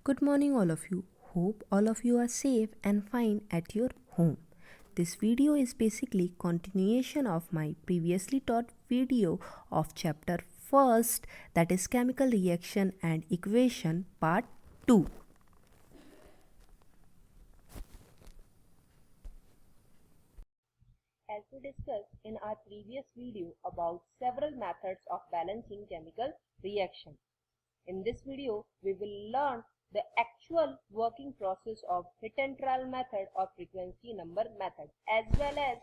Good morning all of you. Hope all of you are safe and fine at your home. This video is basically continuation of my previously taught video of chapter 1st, that is chemical reaction and equation part 2. As we discussed in our previous video about several methods of balancing chemical reaction. In this video, we will learn the actual working process of hit and trial method or frequency number method, as well as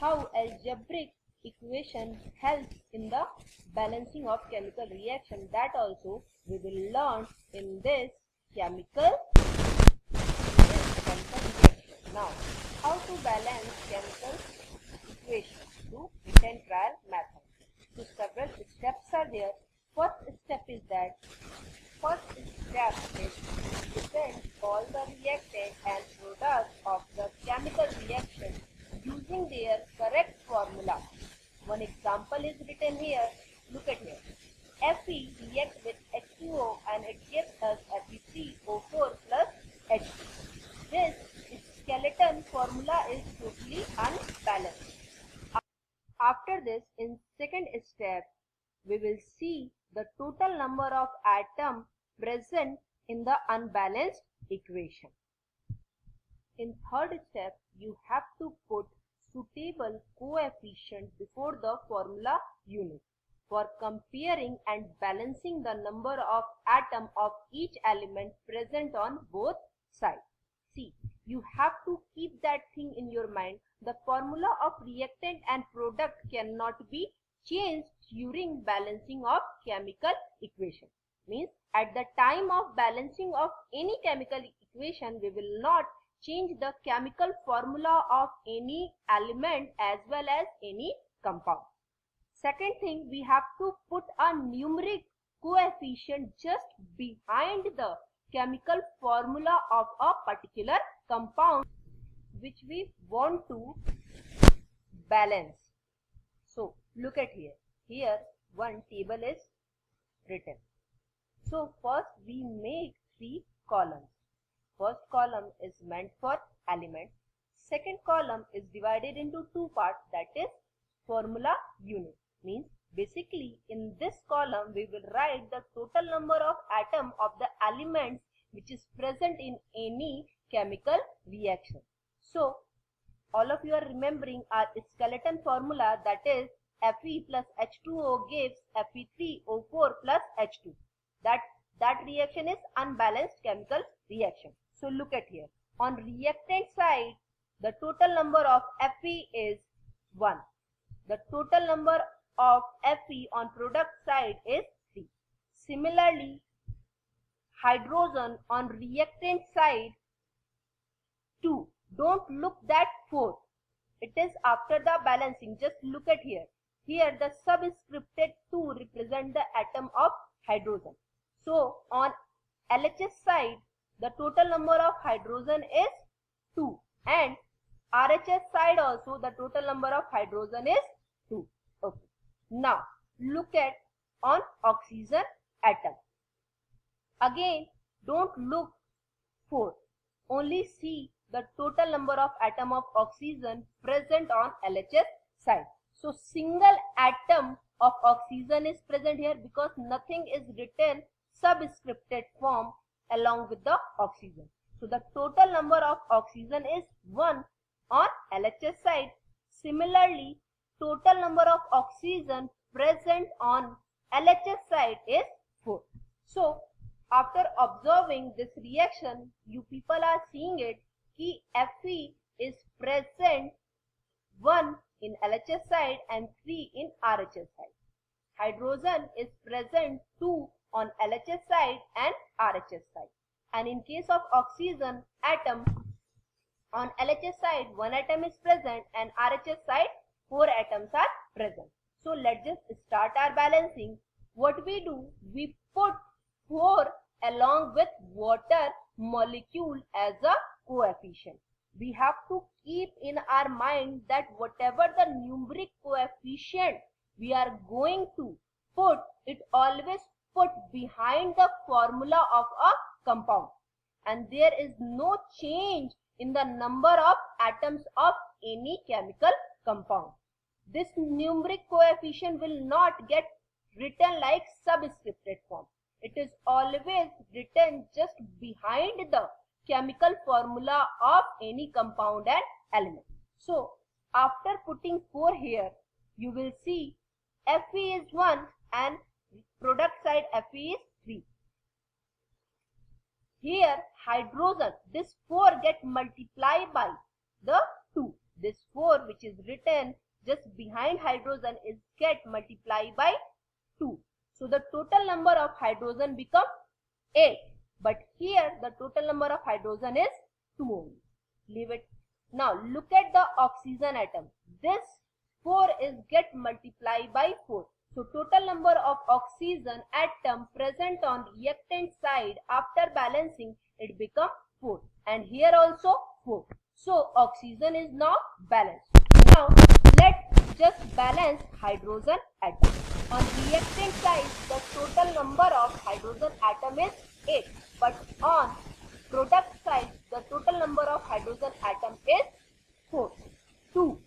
how algebraic equation helps in the balancing of chemical reaction. That also we will learn in this chemical reaction. Now, how to balance chemical equation through hit and trial method. So several steps are there. First step is present all the reactant and products of the chemical reaction using their correct formula. One example is written here. Look at here. Fe reacts with H2O and it gives us Fe3O4 plus H2. This skeleton formula is totally unbalanced. After this, in second step, we will see the total number of atoms present in the unbalanced equation. In third step, you have to put suitable coefficient before the formula unit for comparing and balancing the number of atoms of each element present on both sides. See, you have to keep that thing in your mind. The formula of reactant and product cannot be changed during balancing of chemical equation. Means at the time of balancing of any chemical equation, we will not change the chemical formula of any element as well as any compound. Second thing, we have to put a numeric coefficient just behind the chemical formula of a particular compound which we want to balance. So look at here. Here one table is written. So first we make 3 columns. First column is meant for element. Second column is divided into 2 parts, that is formula unit. Means basically in this column we will write the total number of atoms of the elements which is present in any chemical reaction. So all of you are remembering our skeleton formula, that is Fe plus H2O gives Fe3O4 plus H2. That reaction is unbalanced chemical reaction. So look at here. On reactant side, the total number of Fe is 1. The total number of Fe on product side is 3. Similarly, hydrogen on reactant side 2. Don't look that 4. It is after the balancing. Just look at here. Here the subscripted 2 represent the atom of hydrogen. So on LHS side, the total number of hydrogen is 2, and RHS side also the total number of hydrogen is 2. Okay. Now look at on oxygen atom. Again, don't look 4. Only see the total number of atom of oxygen present on LHS side. So single atom of oxygen is present here because nothing is written subscripted form along with the oxygen. So the total number of oxygen is 1 on LHS side. Similarly, total number of oxygen present on LHS side is 4. So after observing this reaction, you people are seeing it कि Fe is present 1 in LHS side and 3 in RHS side. Hydrogen is present 2 on LHS side and RHS side. And in case of oxygen atom, on LHS side 1 atom is present and RHS side 4 atoms are present. So let's just start our balancing. What we do, we put 4 along with water molecule as a coefficient. We have to keep in our mind that whatever the numeric coefficient we are going to put, it always put behind the formula of a compound, and there is no change in the number of atoms of any chemical compound. This numeric coefficient will not get written like subscripted form. It is always written just behind the chemical formula of any compound and element. So after putting 4 here, you will see Fe is 1 and product side Fe is 3. Here hydrogen, this 4 get multiplied by the 2. This 4 which is written just behind hydrogen is get multiplied by 2. So the total number of hydrogen become 8. But here the total number of hydrogen is 2 only. Leave it. Now look at the oxygen atom. This 4 is get multiplied by 4. So total number of oxygen atom present on reactant side after balancing it become 4. And here also 4. So oxygen is now balanced. Now let's just balance hydrogen atom. On reactant side the total number of hydrogen atom is 8. But on product side the total number of hydrogen atom is 2.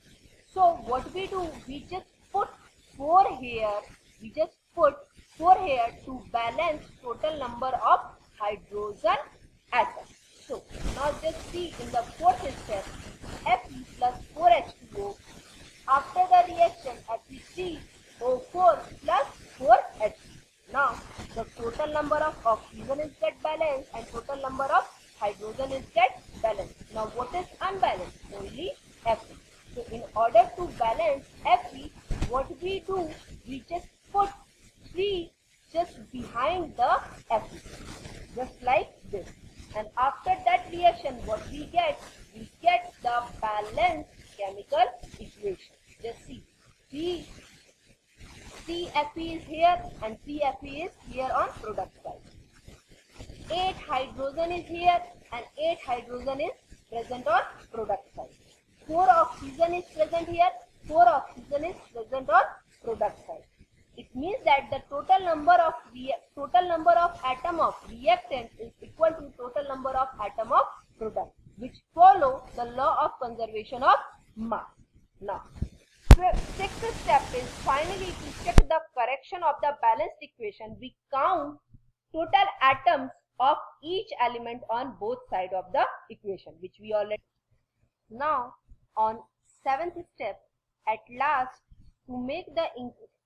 So what we do, we just put 4 here. We just put 4 here to balance total number of hydrogen atoms. So now just see in the fourth step, Fe plus 4H2O. After the reaction, FeCO4 plus 4H2O. Now the total number of oxygen is get balanced and total number of hydrogen is get balanced. Now what is unbalanced? Only Fe. So in order to balance Fe, what we do, we just put 3 just behind the Fe, just like this. And after that reaction, what we get the balanced chemical equation. Just see, CFe is here and CFe is here on product side. 8 hydrogen is here and 8 hydrogen is present on product side. 4 oxygen is present here, 4 oxygen is present on product side. It means that the total number of atom of reactant is equal to total number of atom of product, which follow the law of conservation of mass. Now, sixth step is finally to check the correction of the balanced equation. We count total atoms of each element on both sides of the equation, which we already. Now, on seventh step, at last, to make the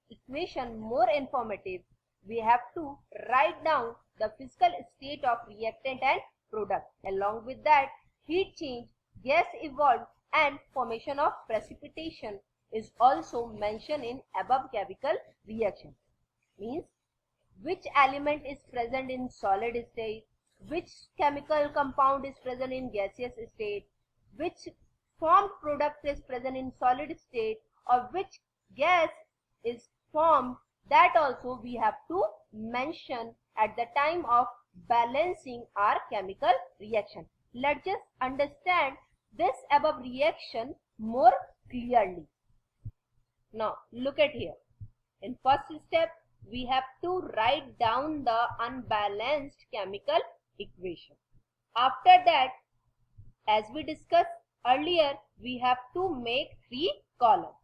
equation more informative, we have to write down the physical state of reactant and product. Along with that, heat change, gas evolved, and formation of precipitation is also mentioned in above chemical reaction. Means which element is present in solid state, which chemical compound is present in gaseous state, which formed product is present in solid state, or which gas is formed, that also we have to mention at the time of balancing our chemical reaction. Let's just understand this above reaction more clearly. Now look at here. In first step, we have to write down the unbalanced chemical equation. After that, as we discussed earlier, we have to make 3 columns.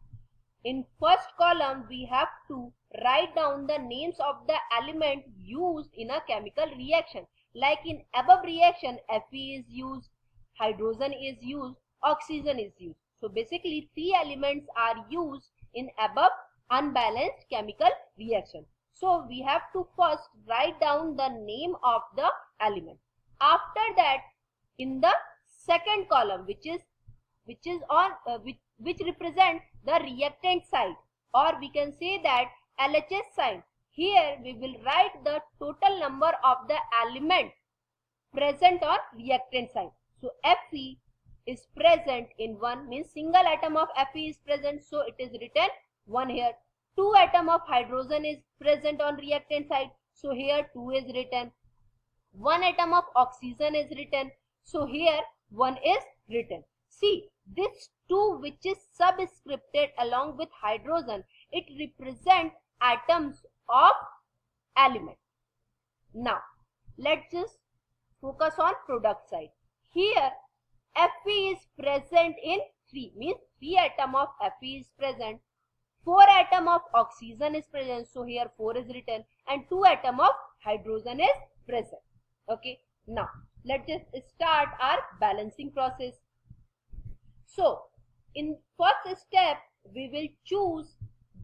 In first column, we have to write down the names of the element used in a chemical reaction. Like in above reaction, Fe is used, hydrogen is used, oxygen is used. So basically 3 elements are used in above unbalanced chemical reaction. So we have to first write down the name of the element. After that, in the second column, which represent the reactant side, or we can say that LHS side, here we will write the total number of the element present on reactant side. So Fe is present in 1, means single atom of Fe is present, so it is written 1 here. 2 atom of hydrogen is present on reactant side, so here 2 is written. 1 atom of oxygen is written, so here 1 is written. See, this 2 which is subscripted along with hydrogen, it represents atoms of element. Now let's just focus on product side. Here Fe is present in 3, means 3 atom of Fe is present, 4 atom of oxygen is present, so here 4 is written, and 2 atom of hydrogen is present. Okay, now let's just start our balancing process. So in first step we will choose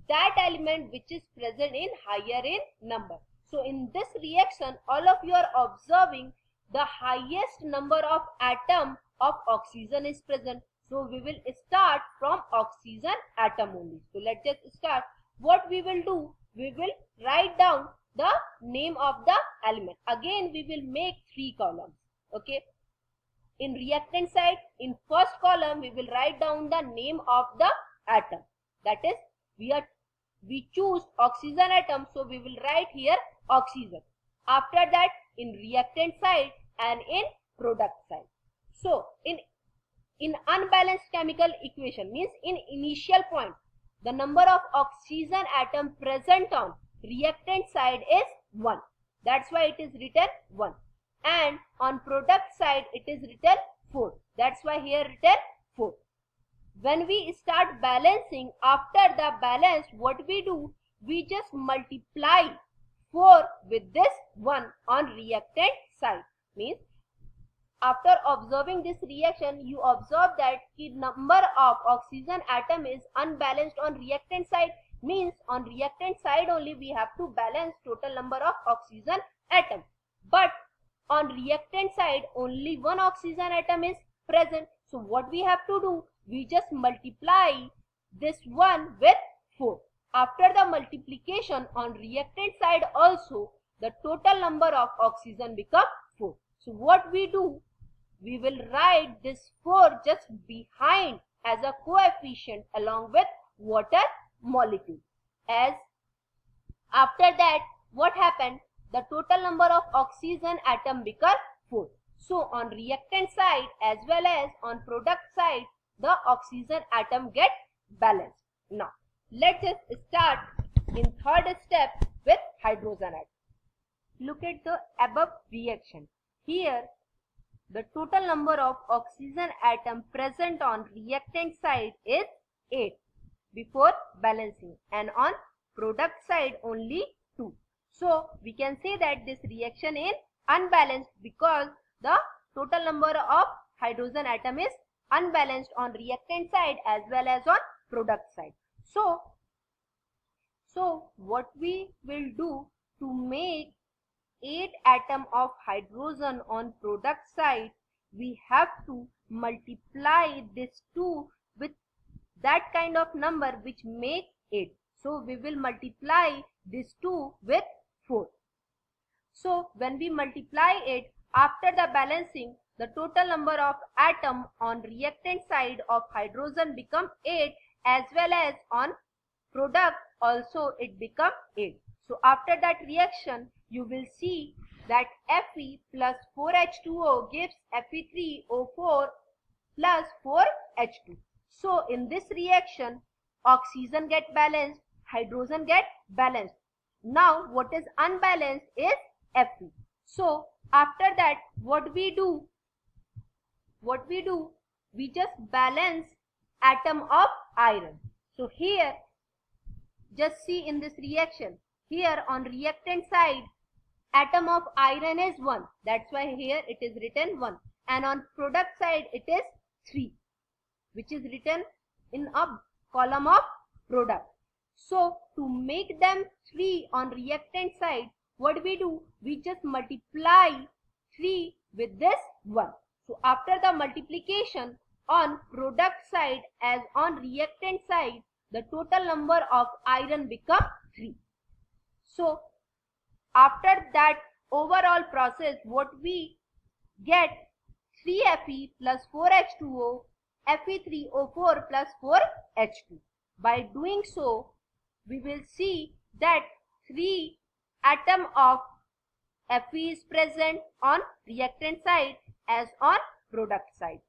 that element which is present in higher in number. So in this reaction all of you are observing the highest number of atom of oxygen is present. So we will start from oxygen atom only. So let's just start. What we will do, we will write down the name of the element. Again we will make 3 columns. Okay. In reactant side, in first column we will write down the name of the atom. That is, we choose oxygen atom, so we will write here oxygen. After that, in reactant side and in product side. So in unbalanced chemical equation, means in initial point, the number of oxygen atom present on reactant side is 1. That's why it is written 1. And on product side it is written 4. That's why here written 4. When we start balancing, after the balance, what we do, we just multiply 4 with this 1 on reactant side. Means after observing this reaction, you observe that the number of oxygen atom is unbalanced on reactant side. Means on reactant side only we have to balance total number of oxygen atom. But on reactant side only 1 oxygen atom is present. So what we have to do, we just multiply this 1 with 4. After the multiplication on reactant side also, the total number of oxygen become 4. So what we do, we will write this 4 just behind as a coefficient along with water molecule. As after that, what happened? The total number of oxygen atom become 4. So on reactant side as well as on product side, the oxygen atom get balanced. Now let's just start in third step with hydrogen atom. Look at the above reaction. Here the total number of oxygen atom present on reactant side is 8 before balancing, and on product side only 2. So we can say that this reaction is unbalanced because the total number of hydrogen atom is unbalanced on reactant side as well as on product side. So what we will do, to make 8 atom of hydrogen on product side, we have to multiply this 2 with that kind of number which make 8. So we will multiply this 2 with 4. So when we multiply it, after the balancing, the total number of atom on reactant side of hydrogen become 8, as well as on product also it become 8. So after that reaction, you will see that Fe plus 4H2O gives Fe3O4 plus 4H2. So in this reaction, oxygen get balanced, hydrogen get balanced. Now what is unbalanced is Fe. So after that, what we do, we just balance atom of iron. So here, just see in this reaction, here on reactant side, atom of iron is 1. That's why here it is written 1. And on product side it is 3, which is written in a column of product. So to make them 3 on reactant side, what we do, we just multiply 3 with this 1. So after the multiplication on product side as on reactant side, the total number of iron become 3. So after that overall process, what we get, 3Fe plus 4H2O, Fe3O4 plus 4H2. By doing so, we will see that 3 atom of Fe is present on reactant side as on product side.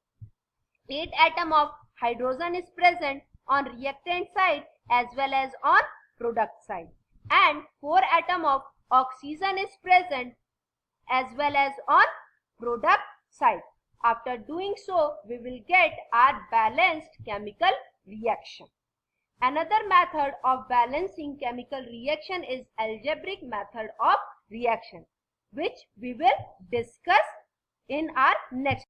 8 atom of hydrogen is present on reactant side as well as on product side. And 4 atom of oxygen is present as well as on product side. After doing so, we will get our balanced chemical reaction. Another method of balancing chemical reaction is algebraic method of reaction, which we will discuss in our next